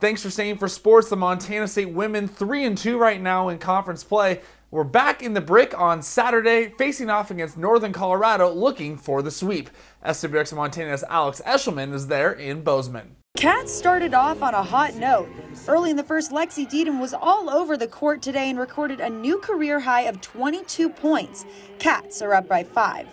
Thanks for staying for sports. The Montana State women 3-2 right now in conference play. We're back in the brick on Saturday, facing off against Northern Colorado, looking for the sweep. SWX Montana's Alex Eshelman is there in Bozeman. Cats started off on a hot note. Early in the first, Lexi Deedham was all over the court today and recorded a new career high of 22 points. Cats are up by 5.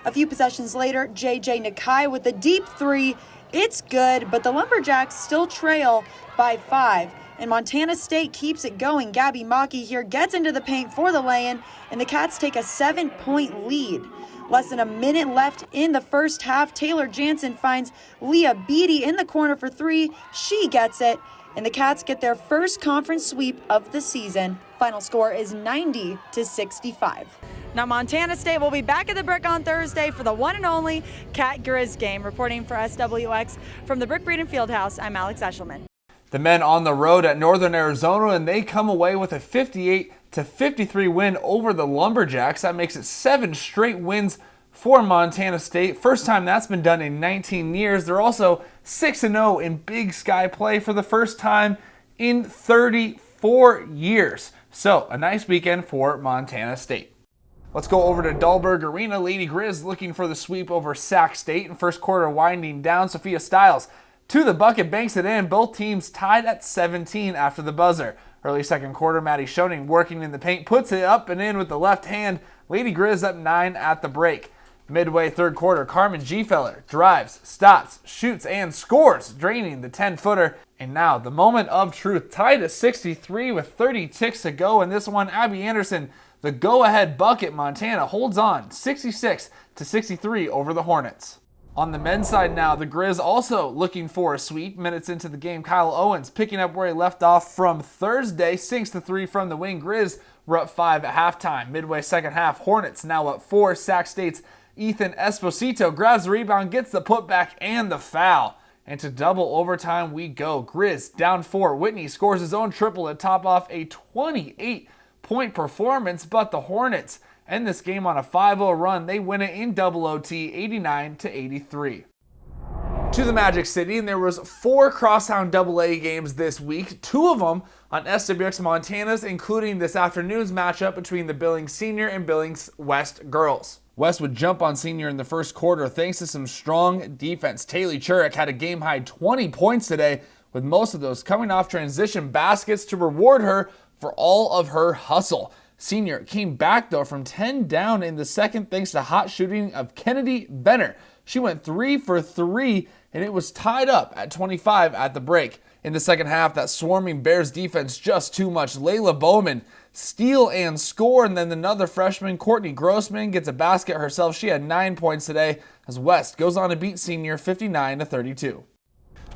A few possessions later, JJ Nakai with a deep three. It's good, but the Lumberjacks still trail by 5. And Montana State keeps it going. Gabby Maki here gets into the paint for the lay-in, and the Cats take a 7-point lead. Less than a minute left in the first half. Taylor Jansen finds Leah Beatty in the corner for 3. She gets it, and the Cats get their first conference sweep of the season. Final score is 90-65. Now Montana State will be back at the brick on Thursday for the one and only Cat Grizz game. Reporting for SWX from the Brick Breeden Fieldhouse, I'm Alex Eshelman. The men on the road at Northern Arizona, and they come away with a 58-53 win over the Lumberjacks. That makes it 7 straight wins for Montana State. First time that's been done in 19 years. They're also 6-0 in Big Sky play for the first time in 34 years. So a nice weekend for Montana State. Let's go over to Dahlberg Arena. Lady Grizz looking for the sweep over Sac State. In first quarter winding down, Sophia Stiles to the bucket, banks it in. Both teams tied at 17 after the buzzer. Early second quarter, Maddie Schoening working in the paint, puts it up and in with the left hand. Lady Grizz up 9 at the break. Midway third quarter, Carmen Gfeller drives, stops, shoots, and scores, draining the 10-footer. And now the moment of truth, tied at 63 with 30 ticks to go. And this one, Abby Anderson, the go-ahead bucket. Montana holds on 66-63 over the Hornets. On the men's side now, the Grizz also looking for a sweep. Minutes into the game, Kyle Owens picking up where he left off from Thursday, sinks the 3 from the wing. Grizz were up 5 at halftime. Midway second half, Hornets now up 4. Sac State's Ethan Esposito grabs the rebound, gets the putback and the foul. And to double overtime we go. Grizz down 4. Whitney scores his own triple to top off a 28-point performance, but the Hornets end this game on a 5-0 run. They win it in double OT, 89-83. To the Magic City, and there was 4 Crosstown AA games this week, 2 of them on SWX Montana's, including this afternoon's matchup between the Billings Senior and Billings West girls. West would jump on Senior in the first quarter thanks to some strong defense. Taylor Churek had a game-high 20 points today, with most of those coming off transition baskets to reward her for all of her hustle. Senior came back, though, from 10 down in the second thanks to hot shooting of Kennedy Benner. She went 3 for 3, and it was tied up at 25 at the break. In the second half, that swarming Bears defense just too much. Layla Bowman steal and score, and then another freshman, Courtney Grossman, gets a basket herself. She had 9 points today as West goes on to beat Senior 59-32.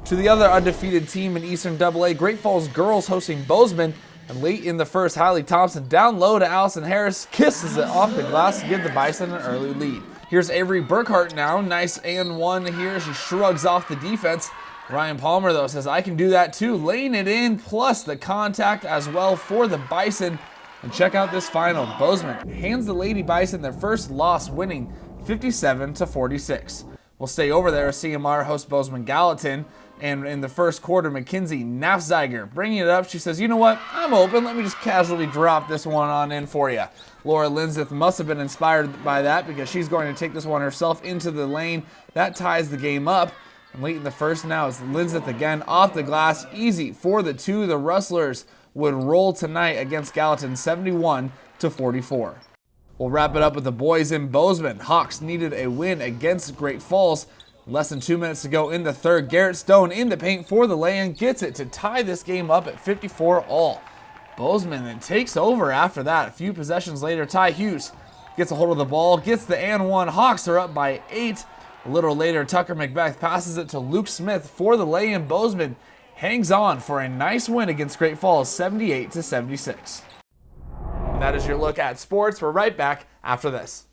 To the other undefeated team in Eastern AA, Great Falls girls hosting Bozeman. And late in the first, Hallie Thompson down low to Allison Harris, kisses it off the glass to give the Bison an early lead. Here's Avery Burkhart now, nice and one here. She shrugs off the defense. Ryan Palmer, though, says, I can do that too, laying it in, plus the contact as well for the Bison. And check out this final. Bozeman hands the Lady Bison their first loss, winning 57-46. We'll stay over there as CMR hosts Bozeman Gallatin. And in the first quarter, Mackenzie Nafziger bringing it up. She says, you know what? I'm open. Let me just casually drop this one on in for you. Laura Linseth must have been inspired by that because she's going to take this one herself into the lane. That ties the game up. And late in the first now is Linseth again off the glass. Easy for the 2. The Rustlers would roll tonight against Gallatin 71-44. We'll wrap it up with the boys in Bozeman. Hawks needed a win against Great Falls. Less than 2 minutes to go in the third. Garrett Stone in the paint for the lay-in, gets it to tie this game up at 54 all. Bozeman then takes over after that. A few possessions later, Ty Hughes gets a hold of the ball, gets the and one. Hawks are up by 8. A little later, Tucker McBeth passes it to Luke Smith for the lay-in. Bozeman hangs on for a nice win against Great Falls, 78-76. And that is your look at sports. We're right back after this.